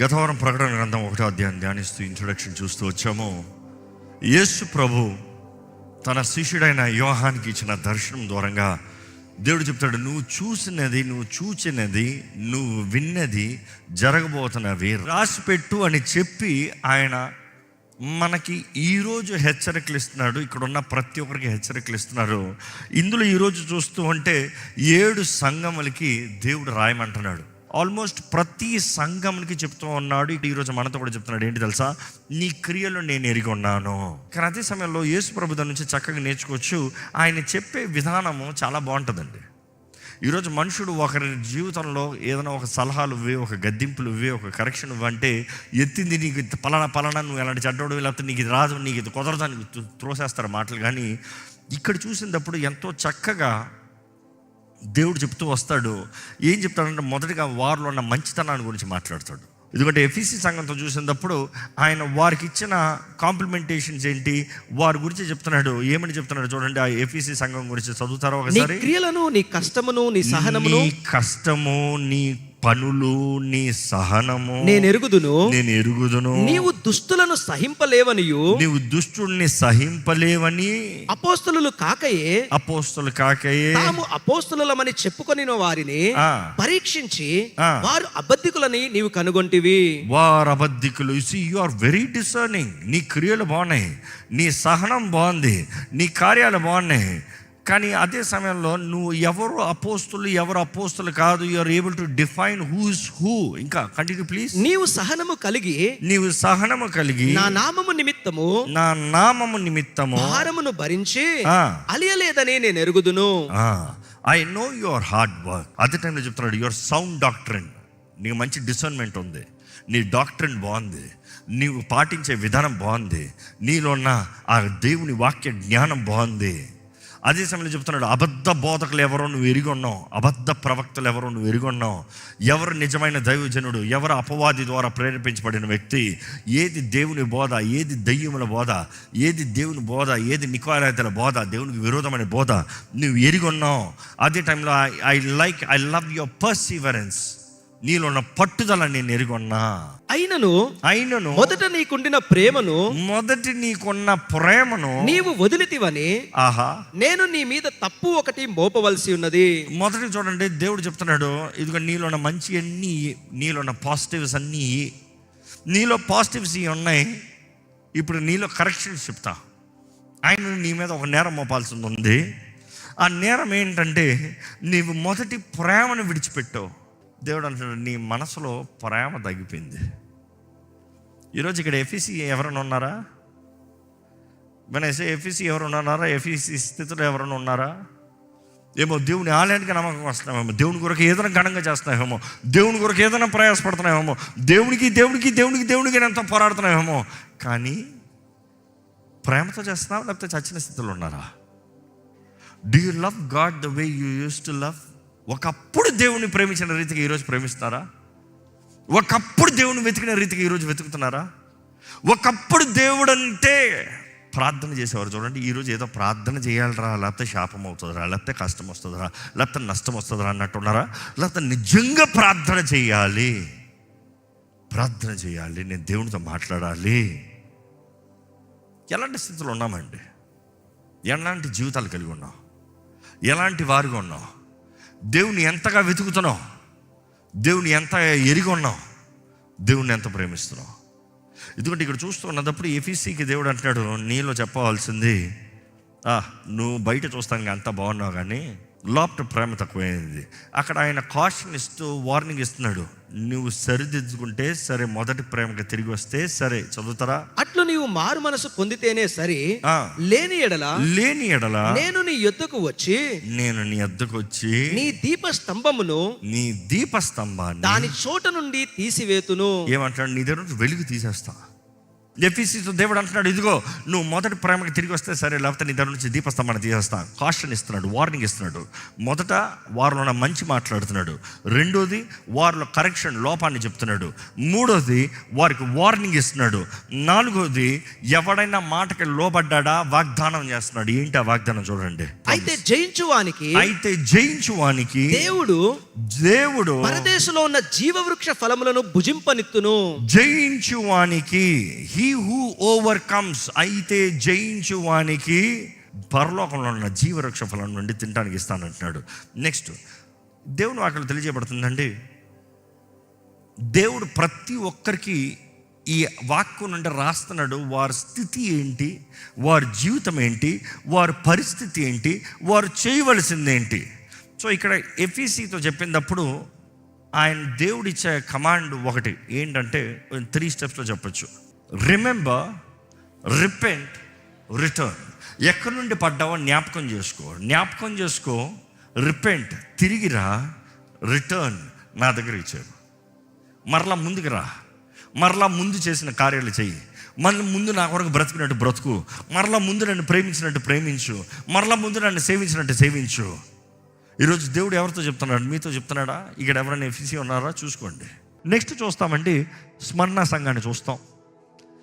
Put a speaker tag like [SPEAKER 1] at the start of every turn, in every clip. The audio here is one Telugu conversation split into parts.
[SPEAKER 1] గత వారం ప్రకటన గ్రంథం 1వ అధ్యాయం ధ్యానిస్తూ ఇంట్రొడక్షన్ చూస్తూ వచ్చాము. యేసు ప్రభు తన శిష్యుడైన యోహానికి ఇచ్చిన దర్శనం ద్వారంగా దేవుడు చెప్తాడు, నువ్వు చూసినది, నువ్వు చూచినది, నువ్వు విన్నది, జరగబోతున్నవి రాసిపెట్టు అని చెప్పి ఆయన మనకి ఈరోజు హెచ్చరికలు ఇస్తున్నాడు. ఇక్కడ ఉన్న ప్రతి ఒక్కరికి హెచ్చరికలు ఇస్తున్నారు. ఇందులో ఈరోజు చూస్తూ ఉంటే 7 సంఘములకి దేవుడు రాయమంటున్నాడు. ఆల్మోస్ట్ ప్రతి సంఘంకి చెప్తూ ఉన్నాడు. ఈరోజు మనతో కూడా చెప్తున్నాడు. ఏంటి తెలుసా? నీ క్రియలు నేను ఎరిగి ఉన్నాను. కానీ అదే సమయంలో యేసు ప్రభు దాని నుంచి చక్కగా నేర్చుకోవచ్చు. ఆయన చెప్పే విధానము చాలా బాగుంటుందండి. ఈరోజు మనుషుడు ఒకరి జీవితంలో ఏదైనా ఒక సలహాలు ఇవ్వి, ఒక గద్దింపులు ఇవ్వి, ఒక కరెక్షన్ ఇవ్వంటే ఎత్తింది నీకు పలానా నువ్వు ఎలాంటి చెడ్డోడు, లేకపోతే నీకు ఇది రాదు, నీకు ఇది కుదరదు అని త్రోసేస్తారు మాటలు. కానీ ఇక్కడ చూసినప్పుడు ఎంతో చక్కగా దేవుడు చెప్తూ వస్తాడు. ఏం చెప్తాడంటే, మొదటిగా వారిలో ఉన్న మంచితనాన్ని గురించి మాట్లాడతాడు. ఎందుకంటే ఎఫీసీ సంఘంతో చూసినప్పుడు ఆయన వారికి ఇచ్చిన కాంప్లిమెంటేషన్స్ ఏంటి, వారి గురించి చెప్తున్నాడు. ఏమని చెప్తున్నాడు చూడండి. ఆ ఎఫీసీ సంఘం గురించి చదువుతారా ఒకసారి?
[SPEAKER 2] క్రియలను, నీ కష్టమును, నీ సహనమును,
[SPEAKER 1] నీ కష్టము, నీ పనులు, నీ సహనము
[SPEAKER 2] నేను ఎరుగుదును.
[SPEAKER 1] నీవు
[SPEAKER 2] దుష్టులను సహింపలేవనియు,
[SPEAKER 1] నీవు దుష్టుల్ని సహింపలేవని
[SPEAKER 2] అపోస్తలులు కాకయే తాము అపోస్తలులమని చెప్పుకొనిన వారిని పరీక్షించి వారు అబద్ధికులని నీవు కనుగొంటివి.
[SPEAKER 1] వారు అబద్ధికులు. You are very discerning. నీ క్రియలు బాగున్నాయి, నీ సహనం బాగుంది, నీ కార్యాలు బాగున్నాయి. కానీ అదే సమయంలో నువ్వు ఎవరు అపోస్తులు కాదు. You are able to define who is who. ఇంకా కంటిన్యూ ప్లీజ్.
[SPEAKER 2] నీవు సహనము కలిగి నా నామము నిమిత్తము భారమును భరించి అలియలేదని నేను ఎరుగుదును.
[SPEAKER 1] I know your hard work. అదే టైంలో చెప్తున్నాడు, యువర్ సౌండ్ డాక్ట్రిన్. నీకు మంచి డిసర్న్మెంట్ ఉంది, నీ డాక్ట్రిన్ బాగుంది, నీవు పాటించే విధానం బాగుంది, నీలో ఉన్న ఆ దేవుని వాక్య జ్ఞానం బాగుంది. అదే సమయంలో చెప్తున్నాడు, అబద్ధ బోధకులు ఎవరో నువ్వు ఎరిగి ఉన్నావు, అబద్ధ ప్రవక్తలు ఎవరో నువ్వు ఎరిగి ఉన్నావు. ఎవరు నిజమైన దైవజనుడు, ఎవరు అపవాది ద్వారా ప్రేరేపించబడిన వ్యక్తి, ఏది దేవుని బోధ, ఏది దయ్యముల బోధ, ఏది దేవుని బోధ, ఏది నికోలాయితల బోధ, దేవునికి విరోధమైన బోధ నువ్వు ఎరిగి ఉన్నావు. అదే టైంలో ఐ లవ్ యువర్ పర్సీవరెన్స్. నీలో ఉన్న పట్టుదల నేను ఎరిగొన్నా.
[SPEAKER 2] అయినను మొదట నీకున్న ప్రేమను నీవు వదిలితివని నేను నీ మీద తప్పు ఒకటి మోపవలసి ఉన్నది.
[SPEAKER 1] మొదటి చూడండి, దేవుడు చెప్తున్నాడు, ఇదిగో నీలో ఉన్న మంచి అన్నీ, నీలో ఉన్న పాజిటివ్స్ అన్నీ, నీలో పాజిటివ్స్ ఉన్నాయి. ఇప్పుడు నీలో కరెక్షన్స్ చెప్తా. ఆయన నీ మీద ఒక నేరం మోపాల్సి ఉంది. ఆ నేరం ఏంటంటే, నీవు మొదటి ప్రేమను విడిచిపెట్టావు. దేవుడు అంటున్నాడు, నీ మనసులో ప్రేమ తగ్గిపోయింది. ఈరోజు ఇక్కడ ఎఫీసీ ఎవరైనా ఉన్నారా? ఎఫీసీ ఎవరైనా ఉన్నారా? ఎఫీసీ స్థితిలో ఎవరైనా ఉన్నారా? ఏమో దేవుని ఆలయానికి నమ్మకం వస్తున్నామేమో, దేవుని కొరకు ఏదైనా ఘనంగా చేస్తున్నామేమో, దేవుని కొరకు ఏదైనా ప్రయాసపడుతున్నామేమో, దేవునికి ఎంతో పోరాడుతున్నామేమో. కానీ ప్రేమతో చేస్తున్నావా, లేకపోతే చచ్చిన స్థితిలో ఉన్నారా? Do you love God the way you use to love? ఒకప్పుడు దేవుని ప్రేమించిన రీతికి ఈరోజు ప్రేమిస్తారా? ఒకప్పుడు దేవుని వెతికిన రీతికి ఈరోజు వెతుకుతున్నారా? ఒకప్పుడు దేవుడు అంటే ప్రార్థన చేసేవారు చూడండి, ఈరోజు ఏదో ప్రార్థన చేయాలరా, లేకపోతే శాపం అవుతుందిరా, లేకపోతే కష్టం వస్తుందిరా, లేకపోతే నష్టం వస్తుందిరా అన్నట్టున్నారా? లేకపోతే నిజంగా ప్రార్థన చేయాలి, నేను దేవునితో మాట్లాడాలి. ఎలాంటి స్థితిలో ఉన్నామండి? ఎలాంటి జీవితాలు కలిగి ఉన్నాం? ఎలాంటి వారిగా ఉన్నాం? దేవుని ఎంతగా వెతుకుతున్నావు? దేవుని ఎంత ఎరిగి ఉన్నావు? దేవుని ఎంత ప్రేమిస్తున్నావు? ఎందుకంటే ఇక్కడ చూస్తూ ఉన్నప్పుడు ఎఫీసీకి దేవుడు అంటున్నాడు, నీలో చెప్పవలసింది, నువ్వు బయట చూస్తానికి అంత బాగున్నావు, కానీ లోపల ప్రేమ తక్కువైంది. అక్కడ ఆయన కాషన్ ఇస్తూ వార్నింగ్ ఇస్తున్నాడు, నువ్వు సరిదిద్దుకుంటే సరే, మొదటి ప్రేమకి తిరిగి వస్తే సరే. చదువుతారా?
[SPEAKER 2] అట్లు నీవు మారు మనసు పొందితేనే సరే, లేని ఎడల నేను నీ యొద్దకు వచ్చి నీ దీపస్తంభాన్ని దాని చోట నుండి తీసివేతును.
[SPEAKER 1] ఏమంటాడు? నీ దగ్గర నుంచి వెలుగు తీసేస్తా. ఎఫీసీతో దేవుడు అంటున్నాడు, ఇదిగో నువ్వు మొదటి ప్రేమకి తిరిగి వస్తే సరే, లేకపోతే నీ దగ్గర నుంచి దీపస్తంభాన్ని తీసేస్తాను. కాషన్ ఇస్తున్నాడు, వార్నింగ్ ఇస్తున్నాడు. మొదట వారిలో మంచి మాట్లాడుతున్నాడు. రెండోది వారిలో కరెక్షన్, లోపాన్ని చెప్తున్నాడు. మూడోది వారికి వార్నింగ్ ఇస్తున్నాడు. నాలుగోది ఎవడైనా మాటకి లోబడ్డా వాగ్దానం చేస్తున్నాడు. ఏంటి ఆ వాగ్దానం చూడండి.
[SPEAKER 2] అయితే జయించువానికి దేవుడు పరదేశంలో ఉన్న జీవవృక్ష ఫలములను భుజింపనిత్తును.
[SPEAKER 1] జయించువానికి, హీ హూ ఓవర్కమ్స్, అయితే జయించువానికి పరలోకంలో ఉన్న జీవవృక్ష ఫలం నుండి తినడానికి ఇస్తానంటున్నాడు. నెక్స్ట్ దేవుని వాక్యం తెలియజేయబడుతుందండి. దేవుడు ప్రతి ఒక్కరికి ఈ వాక్కు నుండి రాస్తున్నాడు. వారి స్థితి ఏంటి, వారి జీవితం ఏంటి, వారి పరిస్థితి ఏంటి, వారు చేయవలసింది ఏంటి. సో ఇక్కడ ఎఫీసీతో చెప్పినప్పుడు ఆయన దేవుడిచ్చే కమాండ్ ఒకటి ఏంటంటే 3 స్టెప్స్లో చెప్పచ్చు. Remember, repent, return. ఎక్కడి నుండి పడ్డావో జ్ఞాపకం చేసుకో. రిపెంట్, తిరిగిరా. రిటర్న్, నా దగ్గర ఇచ్చారు. మరలా ముందుకు రా. మరలా ముందు చేసిన కార్యాలు చెయ్యి. మళ్ళీ ముందు నా కొరకు బ్రతికినట్టు బ్రతుకు. మరలా ముందు నన్ను ప్రేమించినట్టు ప్రేమించు. మరలా ముందు నన్ను సేవించినట్టు సేవించు. ఈరోజు దేవుడు ఎవరితో చెప్తున్నాడు? మీతో చెప్తున్నాడా? ఇక్కడ ఎవరైనా ఎఫీసీ ఉన్నారా? చూసుకోండి. నెక్స్ట్ చూస్తామండి, స్మరణ సంఘాన్ని చూస్తాం.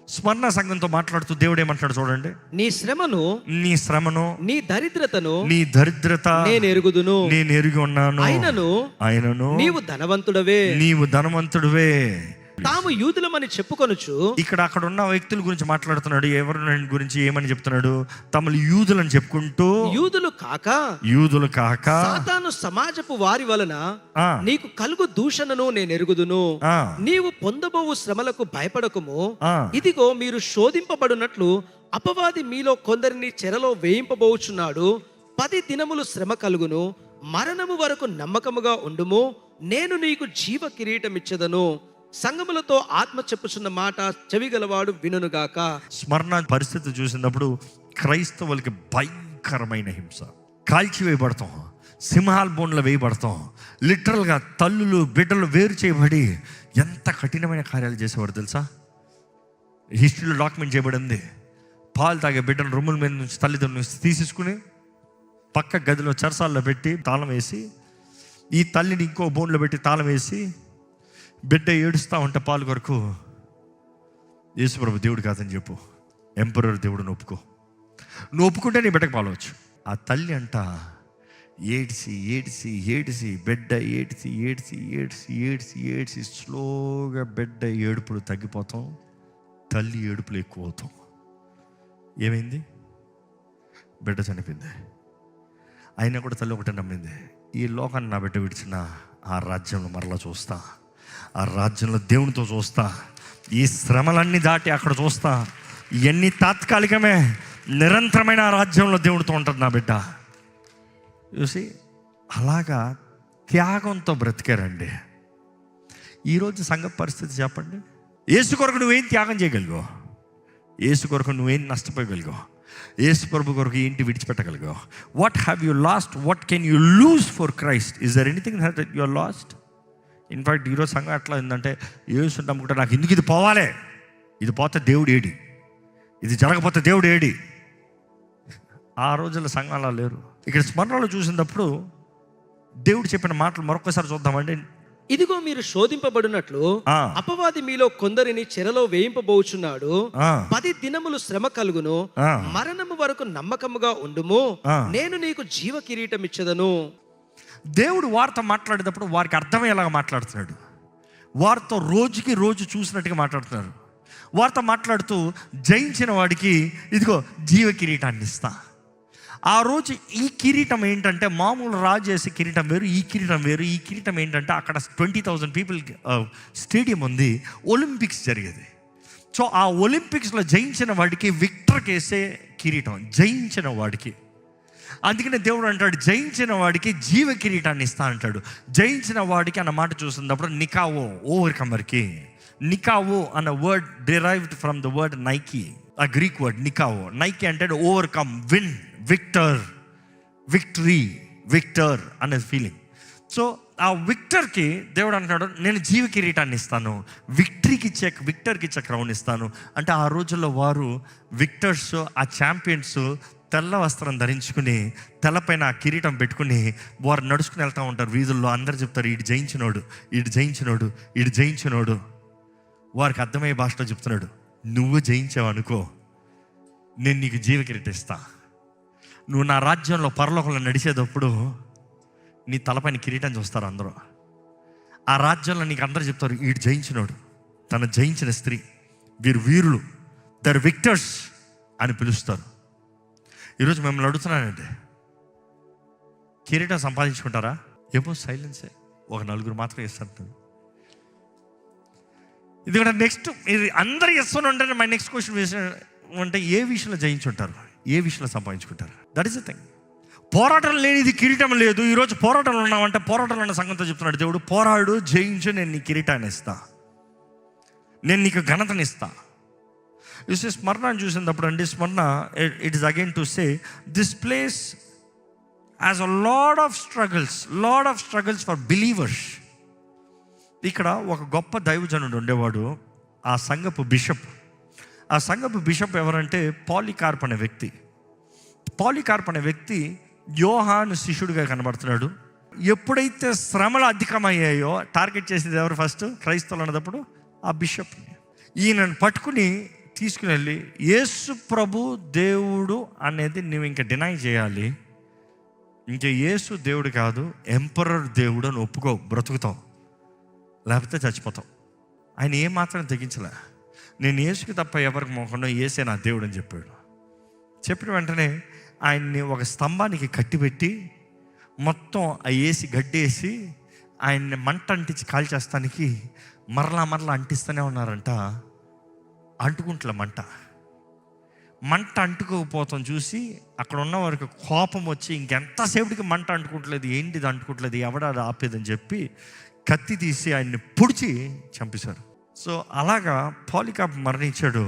[SPEAKER 1] స్మరణ సంఘంతో మాట్లాడుతూ దేవుడు ఏమంటాడు చూడండి. నీ శ్రమను, నీ దరిద్రత నేను ఎరిగి ఉన్నాను. ఆయనను నీవు ధనవంతుడవే. తాము యూదులమని చెప్పుకొనుచు. ఇక్కడ అక్కడ ఉన్న వ్యక్తుల గురించి మాట్లాడుతున్నాడు. ఎవరి గురించి ఏమని చెప్తున్నాడు? తమలు యూదులని చెప్పుకుంటూ, యూదులు కాక సాతాను సమాజపు వారి వలన నీకు కలుగు దూషణను నేను ఎరుగుదును. నీవు పొందబోవు శ్రమలకు భయపడకుము. ఇదిగో మీరు శోధింపబడినట్లు అపవాది మీలో కొందరిని చెరలో వేయింపబోచున్నాడు. 10 దినములు శ్రమ కలుగును. మరణము వరకు నమ్మకముగా ఉండుము. నేను నీకు జీవ కిరీటం ఇచ్చెదను. సంగములతో ఆత్మ చెప్పుచున్న మాట చెవిగలవాడు వినుగాక. స్మరణ పరిస్థితి చూసినప్పుడు క్రైస్తవులకి భయంకరమైన హింస. కాల్చివేయబడతాం, సింహాల బోన్లో వేయబడతాం. లిటరల్గా తల్లులు బిడ్డలు వేరు చేయబడి ఎంత కఠినమైన కార్యాలు చేసేవాడు తెలుసా? హిస్టరీలో డాక్యుమెంట్ చేయబడింది. పాలు తాగే బిడ్డలు రొమ్ముల మీద నుంచి తల్లిదండ్రుల నుంచి తీసేసుకుని పక్క గదిలో చెరసాల్లో పెట్టి తాళం వేసి, ఈ తల్లిని ఇంకో బోన్లో పెట్టి తాళం వేసి, బిడ్డ ఏడుస్తూ ఉంటే పాలు కొరకు, యేసుప్రభు దేవుడు కాదని చెప్పు, ఎంపరర్ దేవుడిని ఒప్పుకో. నువ్వు ఒప్పుకుంటే నీ బిడ్డకు పాలవచ్చు. ఆ తల్లి అంట ఏడ్చి బిడ్డ ఏడ్చి స్లోగా బిడ్డ ఏడుపులు తగ్గిపోతాం, తల్లి ఏడుపులు ఎక్కువ అవుతాం. ఏమైంది? బిడ్డ చనిపోయింది. అయినా కూడా తల్లి ఒకటే నమ్మింది, ఈ లోకాన్ని నా బిడ్డ విడిచిన ఆ రాజ్యంలో మరలా చూస్తా, ఆ రాజ్యంలో దేవునితో చూస్తా, ఈ శ్రమలన్నీ దాటి అక్కడ చూస్తా. ఇవన్నీ తాత్కాలికమే, నిరంతరమైన ఆ రాజ్యంలో దేవునితో ఉంటుంది నా బిడ్డ. చూసి అలాగా త్యాగంతో బ్రతికారండి. ఈరోజు సంఘ పరిస్థితి చెప్పండి. యేసు కొరకు నువ్వేం త్యాగం చేయగలిగావు? యేసు కొరకు నువ్వేం నష్టపోయగలిగావు? యేసు ప్రభు కొరకు ఏంటి విడిచిపెట్టగలిగావు? What have you lost? What can you lose for Christ? Is there anything that you are lost? In fact ఈరోజు సంఘం ఎట్లా ఏంటంటే, యేసు నమ్ముకుంటే నాకు ఎందుకు ఇది పోవాలి, ఇది పోతే దేవుడు ఏడి, ఇది జరగపోతే దేవుడు ఏడి. ఆ రోజుల్లో సంఘాలు లేరు. ఇక్కడ స్మరణలో చూసినప్పుడు దేవుడు చెప్పిన మాటలు మరొకసారి చూద్దామండి. ఇదిగో మీరు శోధింపబడినట్లు అపవాది మీలో కొందరిని చెరలో వేయింపబోచున్నాడు. 10 దినములు శ్రమ కలుగును. మరణము వరకు నమ్మకముగా ఉండుము. నేను నీకు జీవ కిరీటం ఇచ్చెదను. దేవుడు వారితో మాట్లాడేటప్పుడు వారికి అర్థమయ్యేలాగా మాట్లాడుతున్నాడు. వారితో రోజుకి రోజు చూసినట్టుగా మాట్లాడుతున్నారు. వారితో మాట్లాడుతూ జయించిన వాడికి ఇదిగో జీవ కిరీటాన్ని ఇస్తా. ఆ రోజు ఈ కిరీటం ఏంటంటే మామూలు రాజు చేసే కిరీటం వేరు, ఈ కిరీటం వేరు. ఈ కిరీటం ఏంటంటే అక్కడ 20,000 పీపుల్ స్టేడియం ఉంది, ఒలింపిక్స్ జరిగేది. సో ఆ ఒలింపిక్స్లో జయించిన వాడికి విక్టర్కి వేసే కిరీటం, జయించిన వాడికి. అందుకనే దేవుడు అంటాడు, జయించిన వాడికి జీవ కిరీటాన్ని ఇస్తా అంటాడు. జయించిన వాడికి అన్న మాట చూసినప్పుడు నికావో, ఓవర్కమర్కి. నికావో అన్న word derived from the word Nike, a Greek word నికావో. నైకీ అంటే overcome, win, victor, victory, victor అనే ఫీలింగ్. సో ఆ విక్టర్కి దేవుడు అంటున్నాడు, నేను జీవ కిరీటాన్ని ఇస్తాను, విక్టర్కి ఇచ్చే క్రౌన్ ఇస్తాను. అంటే ఆ రోజుల్లో వారు విక్టర్స్, ఆ ఛాంపియన్స్ తెల్ల వస్త్రం ధరించుకుని తెల్లపైన ఆ కిరీటం పెట్టుకుని వారు నడుచుకుని వెళ్తూ ఉంటారు వీధుల్లో. అందరు చెప్తారు, ఈడు జయించినోడు, ఈడు జయించినోడు, ఈడు జయించినోడు. వారికి అర్థమయ్యే భాషలో చెప్తున్నాడు, నువ్వు జయించావు అనుకో, నేను నీకు జీవ కిరీటం ఇస్తా. నువ్వు నా రాజ్యంలో పరలోకంలో నడిచేటప్పుడు నీ తలపైన కిరీటం చూస్తారు అందరూ. ఆ రాజ్యంలో నీకు అందరూ చెప్తారు, వీడు జయించినోడు, తను జయించిన స్త్రీ, వీరు వీరులు, దర్ విక్టర్స్ అని పిలుస్తారు. ఈరోజు మిమ్మల్ని అడుగుతున్నానండి, కిరీటం సంపాదించుకుంటారా? ఏమో సైలెన్సే, ఒక నలుగురు మాత్రం ఇస్తారు. ఇది కూడా నెక్స్ట్ ఇది అందరూ ఇస్తూనే ఉంటారు. మై నెక్స్ట్ క్వశ్చన్ అంటే ఏ విషయంలో జయించుంటారు, ఏ విషయంలో సంపాదించుకుంటారు? That is the thing. పోరాటం లేనిది కిరీటం లేదు. ఈరోజు పోరాటంలో ఉన్నామంటే పోరాటంలో ఉన్న సంగతితో చెప్తున్నాడు దేవుడు, పోరాడు, జయించు, నేను నీ కిరీటాన్ని ఇస్తా, నేను నీకు ఘనతని ఇస్తా. యూసీ స్మరణ చూసినప్పుడు అండి, స్మరణ it is again to say this place as a lot of struggles for believers. ఇక్కడ ఒక గొప్ప దైవజనుడు ఉండేవాడు, ఆ సంఘపు బిషప్. ఆ సంఘపు బిషప్ ఎవరంటే పాలికార్ప్ అనే వ్యక్తి. పాలికార్ప్ అనే వ్యక్తి యోహాను శిష్యుడిగా కనబడుతున్నాడు. ఎప్పుడైతే శ్రమలు అధికమయ్యాయో టార్గెట్ చేసేది ఎవరు? ఫస్ట్ క్రైస్తవులు అన్నప్పుడు ఆ బిషప్ని. ఈయనను పట్టుకుని తీసుకుని వెళ్ళి, యేసు ప్రభు దేవుడు అనేది నువ్వు ఇంకా డినై చేయాలి, ఇంకా యేసు దేవుడు కాదు, ఎంపరర్ దేవుడు అని ఒప్పుకో, బ్రతుకుతావు, లేకపోతే చచ్చిపోతావు. ఆయన ఏమాత్రం తెగించలే. నేను యేసుకి తప్ప ఎవరికి మోకుండా యేసే నా దేవుడు అని చెప్పాడు. చెప్పిన వెంటనే ఆయన్ని ఒక స్తంభానికి కట్టిపెట్టి మొత్తం ఆ వేసి గడ్డేసి ఆయన్ని మంట అంటించి కాల్చేస్తానికి మరలా అంటిస్తూనే ఉన్నారంట. అంటుకుంటలే మంట అంటుకోకపోతాం చూసి అక్కడ ఉన్న వారికి కోపం వచ్చి, ఇంకెంతసేపటికి మంట అంటుకుంటలేదు, ఏంటిది అంటుకుంటలేదు, ఎవడ ఆపేదని చెప్పి కత్తి తీసి ఆయన్ని పొడిచి చంపేశారు. సో అలాగా పాలికార్ప్ మరణించాడు.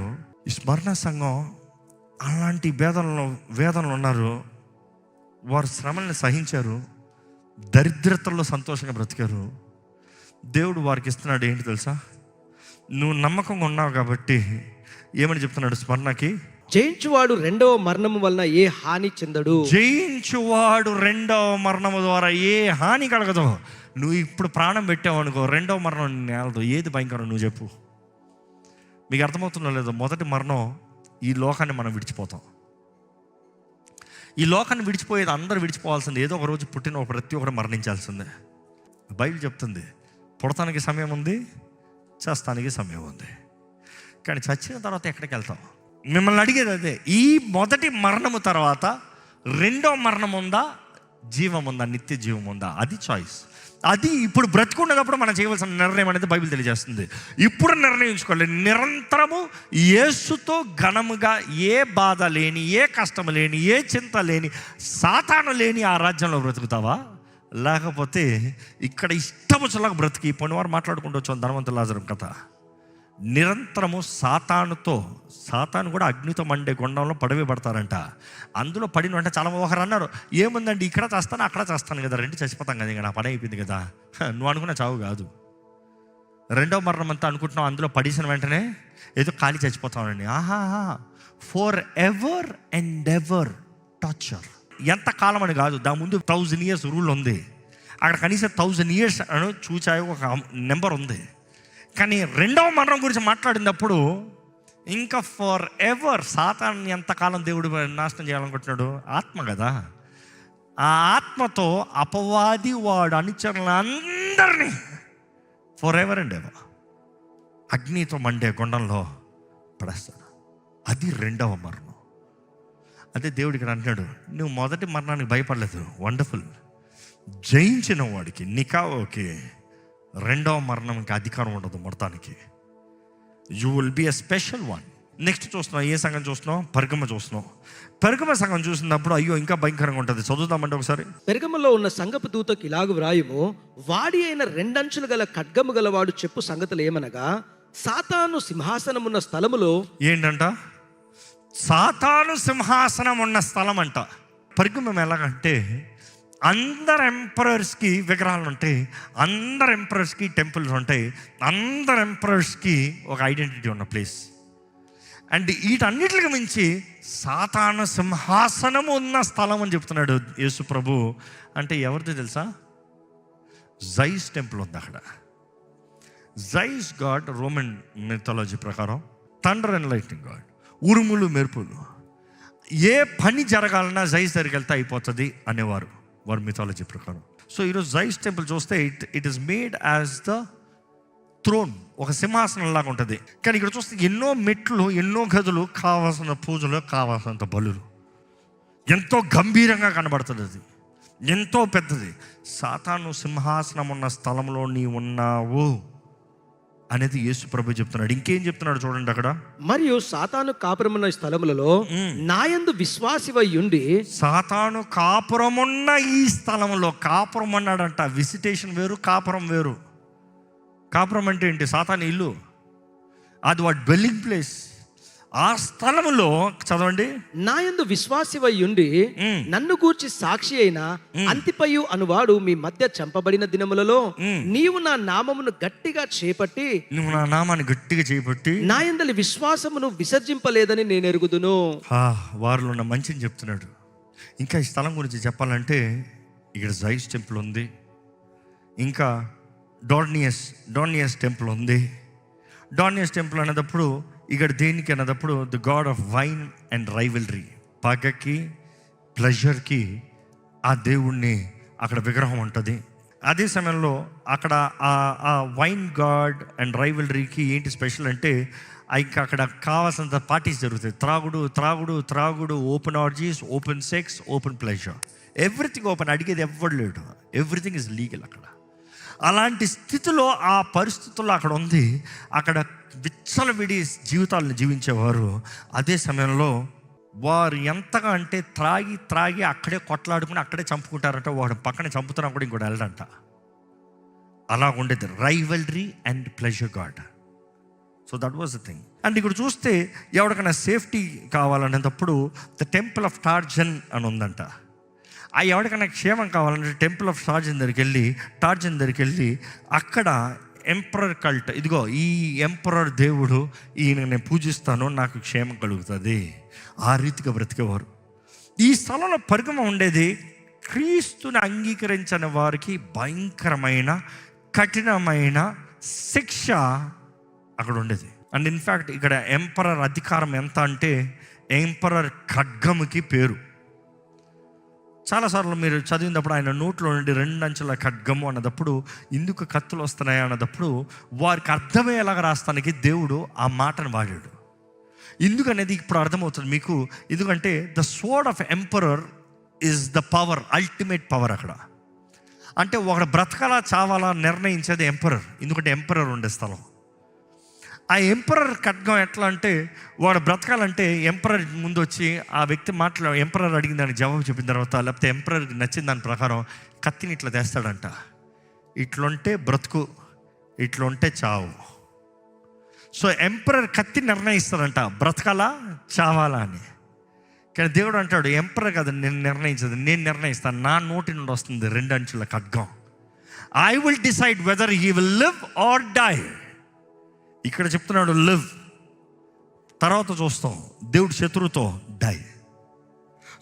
[SPEAKER 1] ఈ స్మరణ సంఘం అలాంటి వేదనలు ఉన్నారు. వారు శ్రమల్ని సహించారు, దరిద్రతల్లో సంతోషంగా బ్రతికారు. దేవుడు వారికి ఇస్తున్నాడు ఏంటి తెలుసా? నువ్వు నమ్మకంగా ఉన్నావు కాబట్టి ఏమని చెప్తున్నాడు స్మరణకి?
[SPEAKER 2] జయించువాడు రెండవ మరణము వలన ఏ హాని చెందడు.
[SPEAKER 1] జయించువాడు రెండవ మరణము ద్వారా ఏ హాని కలగదు. నువ్వు ఇప్పుడు ప్రాణం పెట్టావు అనుకో, రెండవ మరణం నేలదు. ఏది భయంకరం నువ్వు చెప్పు? మీకు అర్థమవుతుందో లేదో? మొదటి మరణం, ఈ లోకాన్ని మనం విడిచిపోతాం. ఈ లోకాన్ని విడిచిపోయేది అందరూ విడిచిపోవాల్సిందే. ఏదో ఒక రోజు పుట్టిన ప్రతి ఒక్కరు మరణించాల్సిందే. బైబిల్ చెప్తుంది, పుడతానికి సమయం ఉంది, చేస్తానికి సమయం ఉంది. కానీ చచ్చిన తర్వాత ఎక్కడికి వెళ్తాం? మిమ్మల్ని అడిగేది అదే. ఈ మొదటి మరణము తర్వాత రెండో మరణం ఉందా, జీవం ఉందా, నిత్య జీవం ఉందా? అది చాయిస్. అది ఇప్పుడు బ్రతుకున్నప్పుడు మనం చేయవలసిన నిర్ణయం అనేది బైబిల్ తెలియజేస్తుంది. ఇప్పుడు నిర్ణయించుకోవాలి, నిరంతరము యేసుతో ఘనముగా, ఏ బాధ లేని, ఏ కష్టం లేని, ఏ చింత లేని, సాతాను లేని ఆ రాజ్యంలో బ్రతుకుతావా? లేకపోతే ఇక్కడ ఇష్టముచ్చలాగా బ్రతికి, పోయినవారు మాట్లాడుకుంటూ వచ్చాం ధనవంతుల లాజరు కథ. నిరంతరము సాతాను కూడా అగ్నితో మండే గుండంలో పడవి పడతారంట. అందులో పడిన అంటే చాలా ఒకరు అన్నారు, ఏముందండి ఇక్కడ చేస్తాను అక్కడ చేస్తాను కదా, రెండు చచ్చిపోతాం కదా, ఇంకా నా పని అయిపోయింది కదా. నువ్వు అనుకున్న చావు కాదు. రెండవ మరణం అంతా అనుకుంటున్నావు, అందులో పడేసిన వెంటనే ఏదో ఖాళీ చచ్చిపోతామని. For ever and ever torture. ఎంత కాలం అని కాదు, దాని ముందు 1000 years రూల్ ఉంది. అక్కడ కనీసం 1000 years అని చూచాయి ఒక నెంబర్ ఉంది. కానీ రెండవ మరణం గురించి మాట్లాడినప్పుడు ఇంకా ఫర్ ఎవర్. సాతాన్ని ఎంతకాలం దేవుడు నాశనం చేయాలనుకుంటున్నాడు? ఆత్మ కదా. ఆ ఆత్మతో అపవాది వాడు అనుచరులందరినీ ఫర్ ఎవర్ అండ్ ఎవర్ అగ్నితో మండే గుండంలో పడేస్తాడు. అది రెండవ మరణం. అదే దేవుడు ఇక్కడ అంటున్నాడు, నువ్వు మొదటి మరణానికి భయపడలేదు, వండర్ఫుల్. జయించిన వాడికి నికావోకి రెండవ మరణంకి అధికారం ఉండదు మొత్తానికి. You will be a special one. Next చూస్తున్నాం, ఏ సంఘం చూస్తున్నాం? పెర్గమ చూస్తున్నాం. పెర్గమ సంఘం చూసినప్పుడు అయ్యో ఇంకా భయంకరంగా ఉంటుంది. చదువుతామంటే ఒకసారి.
[SPEAKER 2] పెర్గమలో ఉన్న సంఘపు దూతకు ఇలాగు వ్రాయుము, వాడి అయిన 2 అంచులు గల ఖడ్గము గలవాడు చెప్పు సంగతులు ఏమనగా, సాతాను సింహాసనం ఉన్న స్థలములో. ఏంటంట? సాతాను సింహాసనం ఉన్న స్థలం అంట. పెర్గమం ఎలాగంటే
[SPEAKER 1] అందరు ఎంపరర్స్కి విగ్రహాలు ఉంటాయి, అందరు ఎంపరర్స్కి టెంపుల్స్ ఉంటాయి, అందరు ఎంపరర్స్కి ఒక ఐడెంటిటీ ఉన్న ప్లేస్. అండ్ వీటన్నిటికి మించి సాతాను సింహాసనం ఉన్న స్థలం అని చెప్తున్నాడు యేసు ప్రభు. అంటే ఎవరిది తెలుసా? జైస్ టెంపుల్ ఉంది అక్కడ. జైస్ గాడ్ రోమన్ మిథాలజీ ప్రకారం థండర్ అండ్ లైటింగ్ గాడ్, ఉరుములు మెరుపులు. ఏ పని జరగాలన్నా జైస్ దగ్గరికి వెళ్తే అయిపోతుంది అనేవారు వారి మిథాలజీ ప్రకారం. సో ఈరోజు జైస్ టెంపుల్ చూస్తే it is made as the throne, ఒక సింహాసనం లాగా ఉంటుంది. కానీ ఇక్కడ చూస్తే ఎన్నో మెట్లు, ఎన్నో గదులు, కావాల్సిన పూజలు, కావాల్సినంత బలులు, ఎంతో గంభీరంగా కనబడుతుంది. అది ఎంతో పెద్దది. సాతాను సింహాసనం ఉన్న స్థలంలో నీ ఉన్నావు అనేది యేసు ప్రభు చెప్తున్నాడు. ఇంకేం చెప్తున్నాడు చూడండి అక్కడ.
[SPEAKER 2] మరియు సాతాను కాపురమున్న స్థలములలో నాయందు విశ్వాసివై ఉండి.
[SPEAKER 1] సాతాను కాపురమున్న ఈ స్థలంలో, కాపురం అన్నాడంట. విజిటేషన్ వేరు, కాపురం వేరు. కాపురం అంటే ఏంటి? సాతాను ఇల్లు, అది వాడి డ్వెల్లింగ్ ప్లేస్. ఆ స్థలంలో చదవండి,
[SPEAKER 2] నాయందు విశ్వాసివై ఉండి నన్ను గూర్చి సాక్షి అయిన అంతిపయు అనువాడు మీ మధ్య చంపబడిన దినములలో నీవు నా నామమును గట్టిగా చేపట్టి,
[SPEAKER 1] నువ్వు నా నామాన్ని గట్టిగా చేపట్టి
[SPEAKER 2] నాయందలి విశ్వాసమును విసర్జింపలేదని నేను ఎరుగుదును.
[SPEAKER 1] వారిలో ఉన్న మంచిని చెప్తున్నాడు. ఇంకా ఈ స్థలం గురించి చెప్పాలంటే ఇక్కడ జైస్ టెంపుల్ ఉంది, ఇంకా డోర్నియస్ టెంపుల్ ఉంది. డోర్నియస్ టెంపుల్ అనేటప్పుడు ఇక్కడ దేనికి అన్నదప్పుడు the god of wine and rivalry, పగకి ప్లెజర్కి ఆ దేవుణ్ణి అక్కడ విగ్రహం ఉంటుంది. అదే సమయంలో అక్కడ ఆ వైన్ గాడ్ అండ్ రైవల్రీకి ఏంటి స్పెషల్ అంటే ఇంకా అక్కడ కావాల్సినంత పార్టీస్ జరుగుతాయి. త్రాగుడు, open orgies, open sex, open pleasure, everything open. అడిగేది ఎవ్వడు లేడు, ఎవ్రీథింగ్ ఇస్ లీగల్ అక్కడ. అలాంటి స్థితిలో, ఆ పరిస్థితుల్లో అక్కడ ఉంది. అక్కడ విచ్చలవిడి జీవితాలను జీవించేవారు. అదే సమయంలో వారు ఎంతగా అంటే త్రాగి అక్కడే కొట్లాడుకుని అక్కడే చంపుకుంటారంట. వాడు పక్కన చంపుతున్నా కూడా ఇంకోటి వెళ్ళడంట. అలా ఉండేది rivalry and pleasure god. So that was the thing. And ఇక్కడ చూస్తే ఎవరికైనా సేఫ్టీ కావాలనేటప్పుడు ద టెంపుల్ ఆఫ్ టార్జన్ అని ఉందంట. ఎవరికైనా క్షేమం కావాలంటే టెంపుల్ ఆఫ్ టార్జన్ దగ్గరికి వెళ్ళి అక్కడ ఎంపరర్ కల్ట్, ఇదిగో ఈ ఎంపరర్ దేవుడు, ఈయన నేను పూజిస్తాను, నాకు క్షేమం కలుగుతుంది, ఆ రీతిగా బ్రతికేవారు. ఈ స్థలంలో పరిగమ ఉండేది. క్రీస్తుని అంగీకరించని వారికి భయంకరమైన కఠినమైన శిక్ష అక్కడ ఉండేది. అండ్ ఇన్ఫ్యాక్ట్ ఇక్కడ ఎంపరర్ అధికారం ఎంత అంటే ఎంపరర్ ఖడ్గముకి పేరు. చాలాసార్లు మీరు చదివినప్పుడు ఆయన నోట్లో నుండి 2 అంచెల ఖడ్గము అన్నదప్పుడు, ఎందుకు కత్తులు వస్తున్నాయి అన్నదప్పుడు వారికి అర్థమయ్యేలాగా రాస్తానికి దేవుడు ఆ మాటను వాడాడు. ఎందుకనేది ఇప్పుడు అర్థమవుతుంది మీకు. ఎందుకంటే the sword of emperor is the power, ultimate power. అక్కడ అంటే ఒకడు బ్రతకాలా చావాలా నిర్ణయించేది ఎంపరర్. ఎందుకంటే ఎంపరర్ ఉండే స్థలం. ఆ ఎంపరర్ ఖడ్గం ఎట్లా అంటే, వాడు బ్రతకాలంటే ఎంపరర్ ముందు వచ్చి ఆ వ్యక్తి ఎంపరర్ అడిగిన దానికి జవాబు చెప్పిన తర్వాత, లేకపోతే ఎంపరర్కి నచ్చిన దాని ప్రకారం కత్తిని ఇట్లా తెస్తాడంట. ఇట్లుంటే బ్రతుకు, ఇట్లుంటే చావు. సో ఎంపరర్ కత్తి నిర్ణయిస్తాడంట, బ్రతకాలా చావాలా అని. కానీ దేవుడు అంటాడు, ఎంపరర్ కాదు నేను నిర్ణయించదు, నేను నిర్ణయిస్తాను. నా నోటి నుండి వస్తుంది 2 అంచుల ఖడ్గం. I will decide whether he will live or die. ఇక్కడ చెప్తున్నాడు లివ్, తర్వాత చూస్తాం దేవుడు శత్రువుతో డై.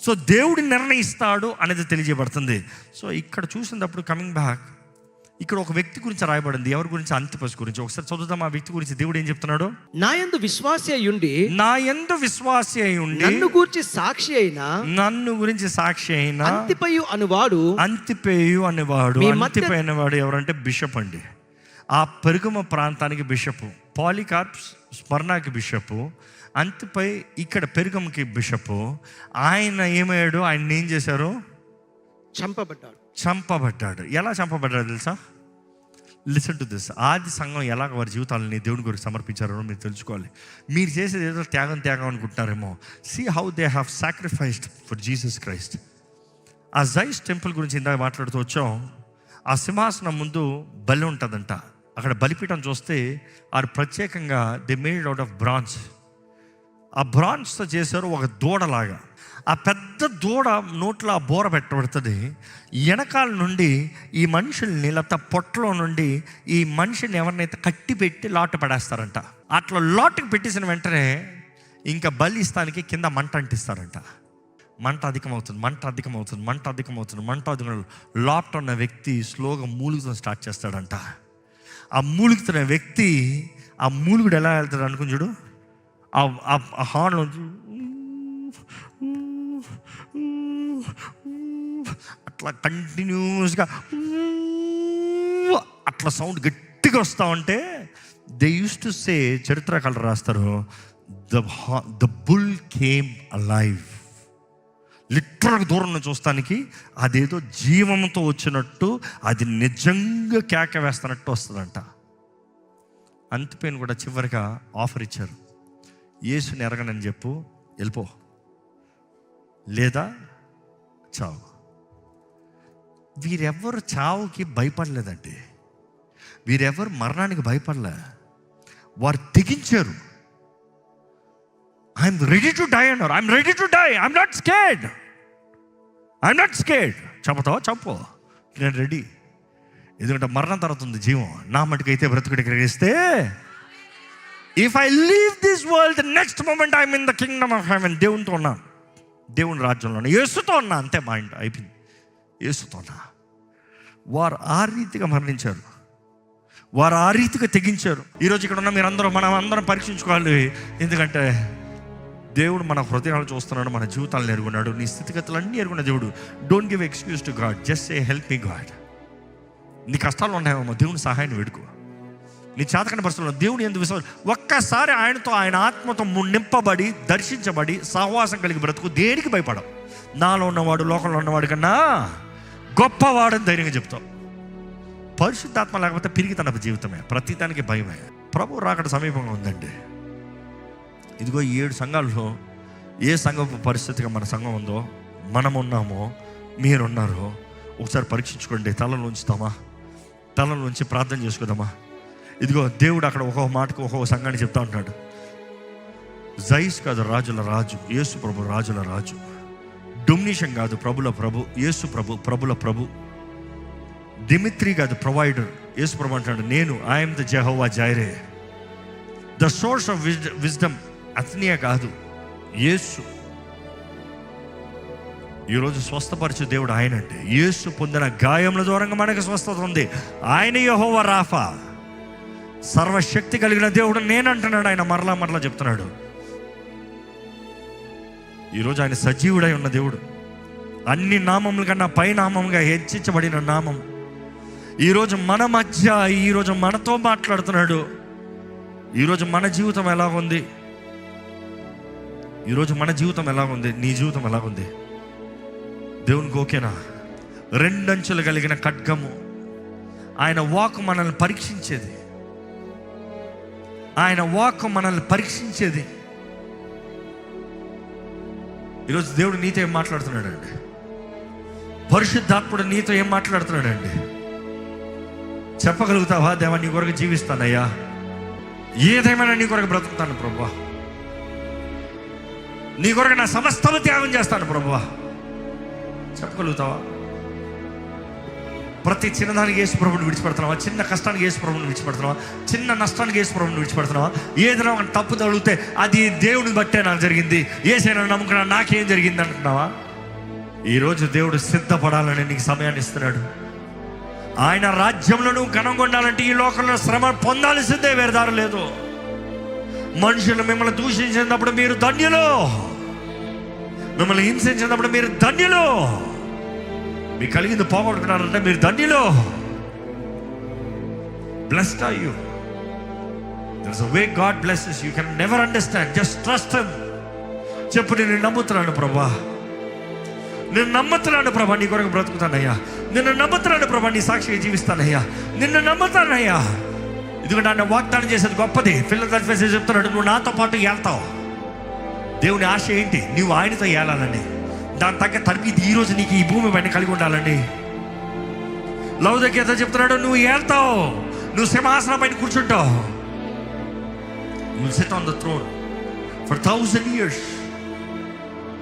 [SPEAKER 1] సో దేవుడు నిర్ణయిస్తాడు అనేది తెలియజేయబడుతుంది. సో ఇక్కడ చూసినప్పుడు కమింగ్ బ్యాక్, ఇక్కడ ఒక వ్యక్తి గురించి రాయబడింది. ఎవరి గురించి? అంతిపస్ గురించి. ఒకసారి చదువుతాం ఆ వ్యక్తి గురించి. దేవుడు ఏం చెప్తున్నాడు?
[SPEAKER 2] నాయందు విశ్వాసి అయి ఉండి నన్ను గురించి సాక్షి అయిన అంతిపయు అనువాడు. అంతిపయు అనేవాడు ఎవరంటే బిషప్ అండి. ఆ పెరుగుమ ప్రాంతానికి బిషపు, పాలికార్ప్స్ స్మర్నాకి బిషపు, అంతిపై ఇక్కడ పెరుగంకి బిషపు. ఆయన ఏమయ్యాడు? ఆయన ఏం చేశారు? చంపబడ్డాడు. ఎలా చంపబడ్డాడు తెలుసా? Listen to this. ఆది సంఘం ఎలాగ వారి జీవితాలని దేవుని గురించి సమర్పించారో మీరు తెలుసుకోవాలి. మీరు చేసేది ఏదో త్యాగం అనుకుంటున్నారేమో. See how they have sacrificed for Jesus Christ. ఆ జైస్ టెంపుల్ గురించి ఇందాక మాట్లాడుతూ వచ్చాం. ఆ సింహాసనం ముందు బలి ఉంటుందంట. అక్కడ బలిపీఠం చూస్తే అది ప్రత్యేకంగా they made out of bronze. ఆ బ్రాంజ్తో చేశారు ఒక దూడలాగా. ఆ పెద్ద దూడ నోట్లో ఆ బోర పెట్టబడుతుంది. వెనకాల నుండి ఈ మనుషుల్ని లేకపోతే పొట్టలో నుండి ఈ మనిషిని ఎవరినైతే కట్టి పెట్టి లాట పడేస్తారంట. అట్లా లాటుకు పెట్టేసిన వెంటనే ఇంకా బలి ఇస్తానికి కింద మంట అంటిస్తారంట. మంట అధికమవుతుంది. లాప్ట్ ఉన్న వ్యక్తి స్లోగా మూలుగుతో స్టార్ట్ చేస్తాడంట. ఆ మూలుగుతున్న వ్యక్తి ఆ మూలుగుడు ఎలా వెళ్తాడు అనుకుని చూడు, ఆ హార్న్ అట్లా కంటిన్యూస్గా అట్లా సౌండ్ గట్టిగా వస్తూ ఉంటే దే యూస్ టు సే, చరిత్రకారులు రాస్తారు, ద బుల్ కేమ్ అలైవ్. లిటరల్గా దూరం నుంచి చూస్తానికి అదేదో జీవంతో వచ్చినట్టు, అది నిజంగా కేక వేస్తున్నట్టు వస్తుందంట. అంతిపైన కూడా చివరిగా ఆఫర్ ఇచ్చారు, యేసుని ఎరగనని చెప్పు, వెళ్ళిపో, లేదా చావు. వీరెవ్వరు చావుకి భయపడలేదండి, వీరెవ్వరు మరణానికి భయపడలే, వారు తెగించారు. ఐఎమ్ రెడీ టు డై అన్నారు. I'm ready to die, I'm not scared. చంపుతావా చంపు, నేను రెడీ. ఎందుకంటే మరణం తర్వాత ఉంది జీవం. నా మటుకైతే బ్రతుకుడికి గ్రహిస్తే, if I leave this world the next moment I'm in the kingdom of heaven. దేవునితో ఉన్నా, దేవుని రాజ్యంలో ఉన్నా, యేసుతో ఉన్నా, అంతే మైండ్ అయిపోయింది. యేసుతో ఉన్నా. వారు ఆ రీతిగా మరణించారు, వారు ఆ రీతిగా తెగించారు. ఈరోజు ఇక్కడ ఉన్న మీరందరూ, మనం అందరం పరీక్షించుకోవాలి. ఎందుకంటే దేవుడు మన హృదయాలు చూస్తున్నాడు, మన జీవితాలను ఎరుగున్నాడు, నీ స్థితిగతులన్నీ ఎరుగున్న దేవుడు. Don't give excuse to God, just say help me God. నీ కష్టాలు ఉన్నాయేమో, దేవుని సహాయాన్ని వేడుకో. నీ చేతకని పరిస్థితుల్లో దేవుడు ఎందుకు విశ్వాసం, ఒక్కసారి ఆయనతో, ఆయన ఆత్మతో నింపబడి, దర్శించబడి, సహవాసం కలిగి బ్రతుకు. దేనికి భయపడవు. నాలో ఉన్నవాడు లోకంలో ఉన్నవాడు కన్నా గొప్పవాడని ధైర్యంగా చెప్తావు. పరిశుద్ధాత్మ లేకపోతే పిరిగి తన జీవితమే, ప్రతిదానికి భయమే. ప్రభు రాకడ సమీపంగా ఉందండి. ఇదిగో 7 సంఘాల్లో ఏ సంఘపు పరిస్థితిగా మన సంఘం ఉందో, మనం ఉన్నామో, మీరున్నారో ఒకసారి పరీక్షించుకోండి. తలలో ఉంచుతామా, తలలో ఉంచి ప్రార్థన చేసుకుందామా. ఇదిగో దేవుడు అక్కడ ఒక్కొక్క మాటకు ఒక్కొక్క సంఘాన్ని చెప్తా ఉంటాడు. జైస్ కాదు రాజుల రాజు, యేసు ప్రభు రాజుల రాజు. డొమినేషన్ కాదు ప్రభుల ప్రభు, యేసు ప్రభు ప్రభుల ప్రభు. డిమిత్రి కాదు ప్రొవైడర్, యేసు ప్రభు అంటాడు, నేను I'm the Jehovah Jireh. The source of wisdom అతనియే కాదు, యేసు. ఈరోజు స్వస్థపరిచే దేవుడు ఆయన అంటే, యేసు పొందిన గాయముల దూరంగా మనకు స్వస్థత ఉంది. ఆయన యెహోవా రాఫా, సర్వశక్తి కలిగిన దేవుడు నేనంటున్నాడు. ఆయన మరలా చెప్తున్నాడు. ఈరోజు ఆయన సజీవుడై ఉన్న దేవుడు, అన్ని నామముల కన్నా పై నామంగా హెచ్చించబడిన నామం. ఈరోజు మన మధ్య, ఈరోజు మనతో మాట్లాడుతున్నాడు. ఈరోజు మన జీవితం ఎలా ఉంది? ఈరోజు మన జీవితం ఎలా ఉంది? నీ జీవితం ఎలా ఉంది? దేవునికి ఓకేనా? 2 అంచులు కలిగిన ఖడ్గము, ఆయన వాక్ మనల్ని పరీక్షించేది. ఆయన వాక్ మనల్ని పరీక్షించేది. ఈరోజు దేవుడు నీతో ఏం మాట్లాడుతున్నాడండి? పరిశుద్ధాత్ముడు నీతో ఏం మాట్లాడుతున్నాడండి? చెప్పగలుగుతావా? దేవా, నీ కొరకు జీవిస్తానయ్యా, ఏదేమైనా నీ కొరకు బ్రతుకుతాను ప్రభువా, నీ కొరకు నా సమస్తము త్యాగం చేస్తాను ప్రభువా. చెప్పగలుగుతావా? ప్రతి చిన్నదానికి యేసు ప్రభువుని విడిచిపెడుతున్నావా? చిన్న కష్టానికి యేసు ప్రభువుని విడిచిపెడుతున్నావా? చిన్న నష్టానికి యేసు ప్రభువుని విడిచిపెడుతున్నావా? ఏదైనా ఒక తప్పు తగిలితే అది దేవుని బట్టే నాకు జరిగింది, ఏసైనా నమ్ముకున్నా నాకేం జరిగింది అంటున్నావా? ఈరోజు దేవుడు సిద్ధపడాలని నీకు సమయాన్ని ఇస్తున్నాడు. ఆయన రాజ్యంలో నువ్వు కనుగొనాలంటే ఈ లోకంలో శ్రమ పొందాల్సిందే, వేరే దారి లేదు. మనుషులు మిమ్మల్ని దూషించినప్పుడు మీరు ధన్యులు, మిమ్మల్ని హింసించినప్పుడు మీరు ధన్యులు, మీకు కలిగింది పోగొట్టుకున్నారంటే మీరు ధన్యులు. Blessed are you. There's a way God blesses you. You can never understand. Just trust Him. చెప్పు, నేను నమ్ముతున్నాను ప్రభా, నేను నమ్ముతున్నాను ప్రభా, నీ కొరకు బ్రతుకుతానయ్యా, నిన్ను నమ్ముతున్నాను ప్రభా, నీ సాక్షిగా జీవిస్తానయ్యా, నిన్ను నమ్ముతానయ్యా. ఎందుకంటే ఆయన వాగ్దానం చేసేది గొప్పది. ఫిలదెల్ఫియా చెప్తున్నాడు, నువ్వు నాతో పాటు వెళ్తావు. దేవుని ఆశ ఏంటి? నువ్వు ఆయనతో ఏలాలని. దాని తగ్గ తరబీదు ఈరోజు నీకు ఈ భూమి పైన కలిగి ఉండాలండి. లౌదోకియతో చెప్తున్నాడు, నువ్వు వెళ్తావు, నువ్వు సింహాసనం పైన కూర్చుంటావు. You will sit on the throne for 1,000 years.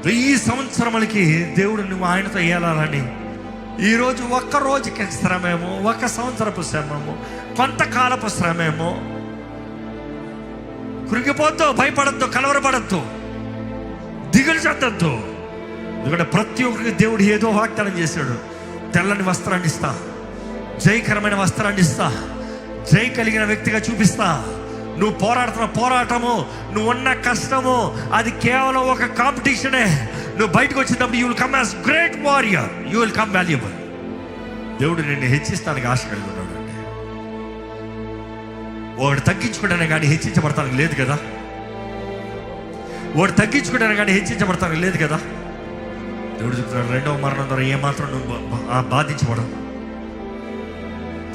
[SPEAKER 2] 1000 సంవత్సరములకి దేవుడు నువ్వు ఆయనతో ఏలాలని. ఈరోజు ఒక్క రోజుకి శ్రమేమో, 1 సంవత్సరపు శ్రమేమో, కొంతకాలపు శ్రమేమో. కృంగిపోద్దు, భయపడద్దు, కలవరపడద్దు, దిగులు చెందద్దు. ఎందుకంటే ప్రతి ఒక్కరికి దేవుడు ఏదో వాగ్దానం చేశాడు. తెల్లని వస్త్రాన్ని ఇస్తా, జయకరమైన వస్త్రాన్ని ఇస్తా, జై కలిగిన వ్యక్తిగా చూపిస్తా. నువ్వు పోరాడుతున్న పోరాటము, నువ్వు ఉన్న కష్టము, అది కేవలం ఒక కాంపిటీషనే. నువ్వు బయటకు వచ్చినప్పుడు you will come as great warrior, you will come valuable. దేవుడు నిన్ను హెచ్చిస్తానికి ఆశ కలిగి ఉన్నాడు. అంటే వాడు తగ్గించుకోవడానికి కానీ హెచ్చించబడతానికి లేదు కదా. వాడు తగ్గించుకోవడానికి కానీ హెచ్చించబడతానికి లేదు కదా. దేవుడు చెప్తున్నాడు, 2వ మరణం ద్వారా ఏమాత్రం నువ్వు బాధించబడవు.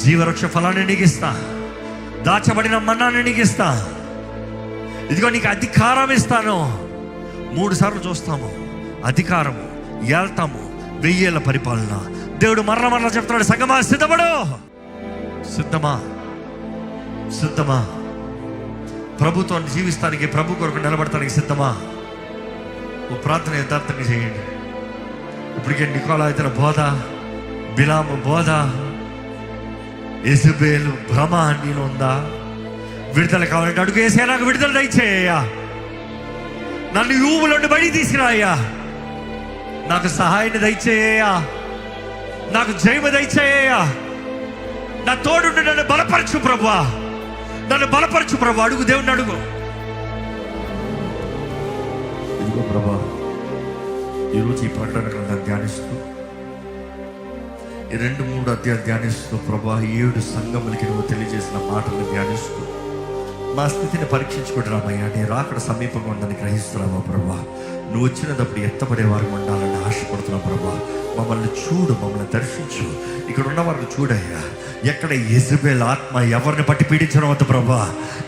[SPEAKER 2] జీవవృక్ష ఫలాన్ని నీకు ఇస్తా, దాచబడిన మన్నాన్ని నీకు ఇస్తా, ఇదిగో నీకు అధికారం ఇస్తాను. 3 సార్లు చూస్తాము అధికారము, ఏళ్తాము, 1000 ఏళ్ళ పరిపాలన. దేవుడు మరల చెప్తున్నాడు, సంగమా సిద్ధపడు. సిద్ధమా ప్రభుత్వం జీవిస్తానికి, ప్రభు కొరకు నిలబడటానికి సిద్ధమా? ఓ ప్రార్థన యథార్థంగా చేయండి. ఇప్పటికే నికోలాయితల బోధ, బిలాము బోధ, యెజబెలు భ్రమ నీలో ఉందా? విడుదల కావాలంటే అడుగు వేసే, నాకు విడుదల దయచేయ్యా, నన్ను యూములోండి బయటికి తీసుకురాయ్యా, నాకు సహాయాన్ని దయచేయ్యా, నాకు జయము దయచేయ్యా, నా తోడుండి నన్ను బలపరచు ప్రభువా, నన్ను బలపరచు ప్రభు. అడుగు, దేవుణ్ణి అడుగు. ఇదిగో ప్రభా, ఈరోజు ఈ ప్రకటన గ్రంథాన్ని ధ్యానిస్తూ, ఈ 2-3 అధ్యాయాలు ధ్యానిస్తూ ప్రభా, 7 సంఘములకి నువ్వు తెలియజేసిన మాటలను ధ్యానిస్తూ మా స్థితిని పరీక్షించుకుంటున్నామయ్యా. నీ రాకడ సమీపంగా ఉందని గ్రహిస్తున్నావా ప్రభా? నువ్వు వచ్చినప్పుడు ఎత్తపడేవారు ఉండాలని ఆశపడుతున్నావు ప్రభా. మమ్మల్ని చూడు, మమ్మల్ని దర్శించు. ఇక్కడ ఉన్న వారిని చూడయ్యా. ఎక్కడ యెజబెల్ ఆత్మ ఎవరిని బట్టి పీడించడం వద్దు ప్రభా.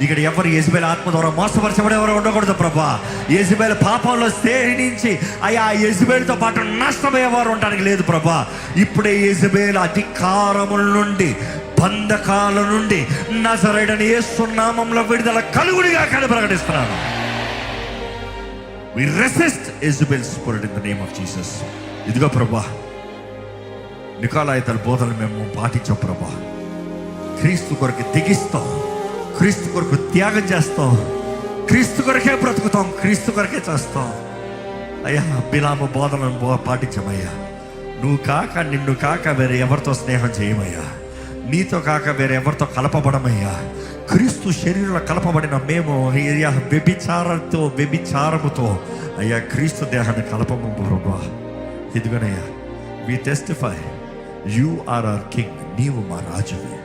[SPEAKER 2] ఇక్కడ ఎవరు యెజబెల్ ఆత్మ ద్వారా మోసపరచబడేవారు ఉండకూడదు ప్రభా. యెజబెల్ పాపంలో స్థిరించి అయ్యా యెజబెల్తో పాటు నష్టమయ్యేవారు ఉండడానికి లేదు ప్రభా. ఇప్పుడే యెజబెల్ అధికారముల నుండి, బంధకాల నుండి నజరేయుడైన యేసు నామములో విడుదల కలుగుడిగా కానీ ప్రకటిస్తున్నాను. We resist Jezebel's spirit in the name of Jesus. ఇదిగో ప్రభా, నికోలాయితల బోధలు మేము పాటించాం ప్రభా. క్రీస్తు కొరకు తెగిస్తాం, క్రీస్తు కొరకు త్యాగం చేస్తాం, క్రీస్తు కొరకే బ్రతుకుతాం, క్రీస్తు కొరకే చేస్తాం. అయ్యా, బిలాము బోధలను పాటించామయ్యా. నువ్వు కాక, నిన్ను కాక వేరే ఎవరితో స్నేహం చేయమయ్యా. నీతో కాక వేరే ఎవరితో కలపబడమయ్యా. క్రీస్తు శరీరంలో కలపబడిన మేము అయ్యా వ్యభిచారముతో అయ్యా క్రీస్తు దేహాన్ని కలపము ప్రభా. ఇదిగోనయ్యా, we testify you are our king. నీవు మా రాజువి,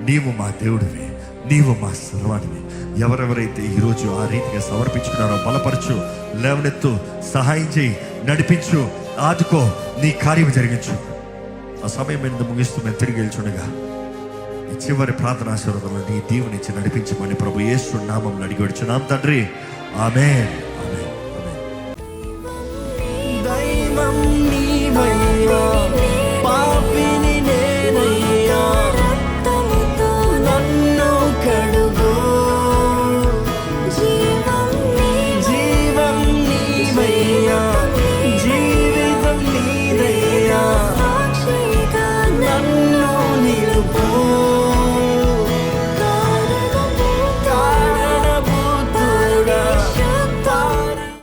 [SPEAKER 2] నీవు మా దేవుడివి, నీవు మా సర్వానివి. ఎవరెవరైతే ఈరోజు ఆ రీతిగా సమర్పించుకున్నారో బలపరచు, లేవనెత్తు, సహాయం చేయి, నడిపించు, ఆదుకో, నీ కార్యం జరిగించు. ఆ సమయం మీద ముగిస్తూ మేము తిరిగి వెళ్చుండగా ఈ చివరి ప్రార్థనా ఆశీర్వాదంలో నీ దీవెనిచ్చి నడిపించమని ప్రభు యేసు నామములో అడిగి వచ్చున్నాం తండ్రి. ఆమేన్.